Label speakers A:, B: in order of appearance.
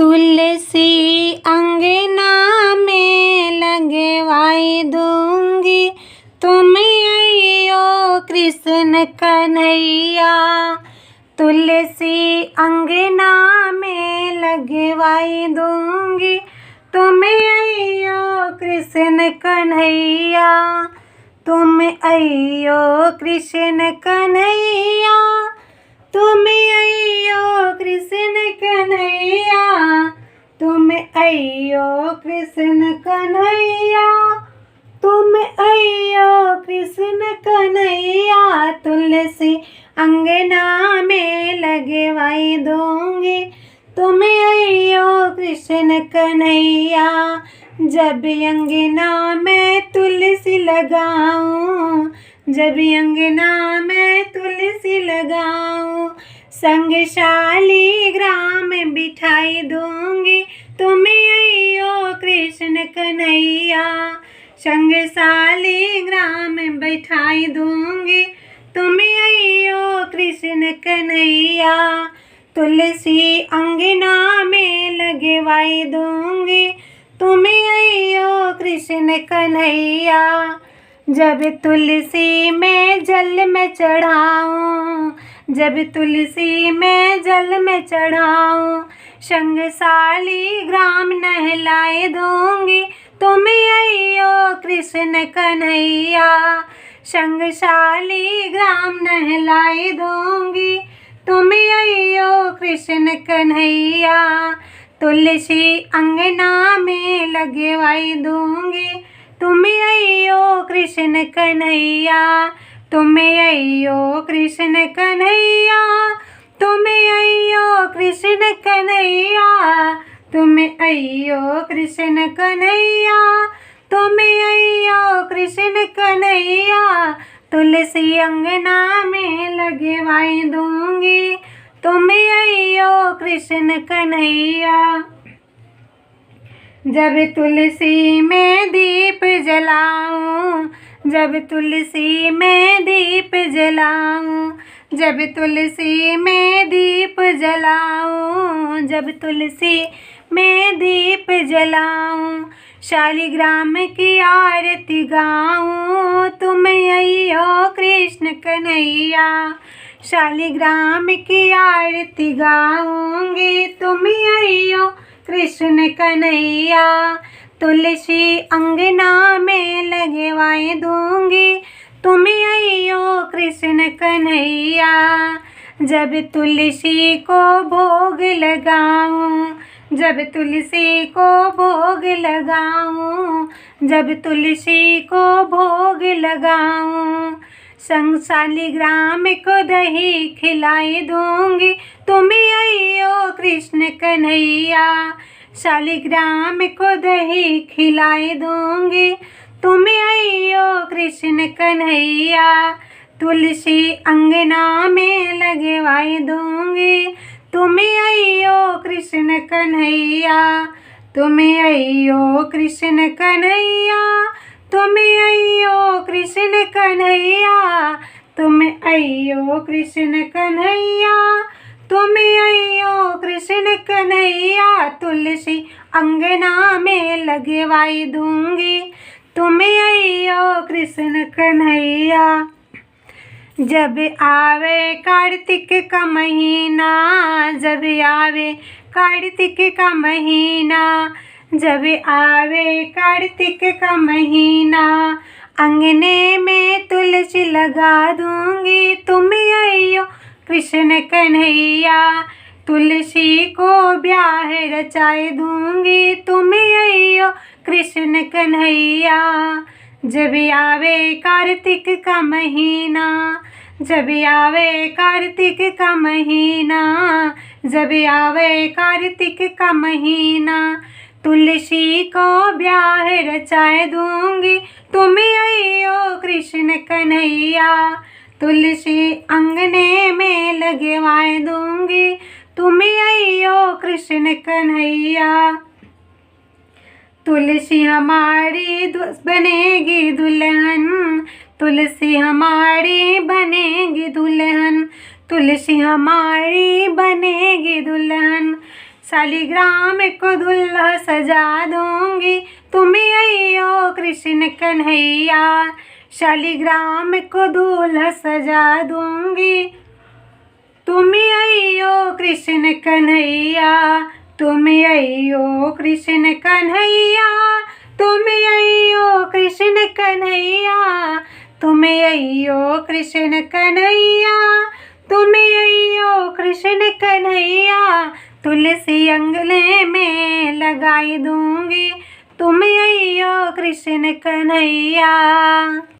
A: तुलसी अंगना में लगवाई दूंगी, तुम आइयो कृष्ण कन्हैया। तुलसी अंगना में लगवाई दूंगी, तुम आइयो कृष्ण कन्हैया। तुम आइयो कृष्ण कन्हैया, तुम आइयो कृष्ण कन्हैया, तुम आइयो कृष्ण कन्हैया, तुम आइयो कृष्ण कन्हैया। तुलसी अंगना में लगवाई दूंगी, तुम आइयो कृष्ण कन्हैया। जब अंगना में तुलसी लगाऊं, जब अंगना में तुलसी लगाऊं, संग शालिग्राम बिठाई दूंगी, तुम आइयो कृष्ण कन्हैया। संग शालिग्राम बिठाई दूंगी, तुम आइयो कृष्ण कन्हैया। तुलसी अंगना में लगवाई दूंगी, तुम आइयो कृष्ण कन्हैया। जब तुलसी में जल में चढ़ाऊं, जब तुलसी में जल में चढ़ाऊं, संग शालिग्राम नहलाए दूंगी, तुम आइयो कृष्ण कन्हैया। संग शालिग्राम नहलाए दूंगी, तुम आइयो कृष्ण कन्हैया। तुलसी अंगना में लगवाई दूंगी, तुम आइयो कृष्ण कन्हैया। तुम आइयो कृष्ण कन्हैया, तुम आइयो कृष्ण कन्हैया, तुम आइयो कृष्ण कन्हैया, तुम आइयो कृष्ण कन्हैया। तुलसी अंगना में लगवाई दूंगी, तुम आइयो कृष्ण कन्हैया। जब तुलसी में दीप जलाऊं, जब तुलसी में दीप जलाऊं, जब तुलसी में दीप जलाऊं, जब तुलसी में दीप जलाऊं, शालिग्राम की आरती गाऊं, तुम आइयो कृष्ण कन्हैया। शालिग्राम की आरती गाऊंगी, तुम आइयो कृष्ण कन्हैया। तुलसी अंगना में लगवाई दूंगी, तुम आइयो कृष्ण कन्हैया। जब तुलसी को भोग लगाऊं, जब तुलसी को भोग लगाऊं, जब तुलसी को भोग लगाऊं, संग शालिग्राम को दही खिलाई दूंगी, तुम आइयो कृष्ण कन्हैया। शालिग्राम को दही खिलाई दूंगी, तुम आइयो कृष्ण कन्हैया। तुलसी अंगना में लगवाई दूंगी, तुम आइयो कृष्ण कन्हैया। तुम आइयो कृष्ण कन्हैया, तुम आइयो कृष्ण कन्हैया, तुम आइयो कृष्ण कन्हैया, तुम आइयो कृष्ण कन्हैया। तुलसी अंगना में लगवाई दूंगी, तुम आइयो कृष्ण कन्हैया। जब आवे कार्तिक का महीना, जब आवे कार्तिक का महीना, जब आवे कार्तिक का महीना, अंगने में तुलसी लगा दूंगी, तुम आइयो कृष्ण कन्हैया। तुलसी को ब्याह रचाए दूंगी, तुम आइयो कृष्ण कन्हैया। जब आवे कार्तिक का महीना, जब आवे कार्तिक का महीना, जब आवे कार्तिक का महीना, तुलसी को ब्याह रचाए दूंगी, तुम आइयो कृष्ण कन्हैया। तुलसी अंगने में लगवाए दूंगी, तुम आइयो कृष्ण कन्हैया। तुलसी हमारी बनेगी दुल्हन, तुलसी हमारी बनेगी दुल्हन, तुलसी हमारी बनेगी दुल्हन। शालिग्राम को दुल्हा सजा दूंगी, तुम अइयो कृष्ण कन्हैया। शालिग्राम को दूल्हा सजा दूंगी, तुम अइयो कृष्ण कन्हैया। तुम अइयो कृष्ण कन्हैया, तुम अइयो कृष्ण कन्हैया। तुम अइयो कृष्ण कन्हैया, तुम अइयो कृष्ण कन्हैया। तुलसी अंगने में लगाई दूंगी, तुम अइयो कृष्ण कन्हैया।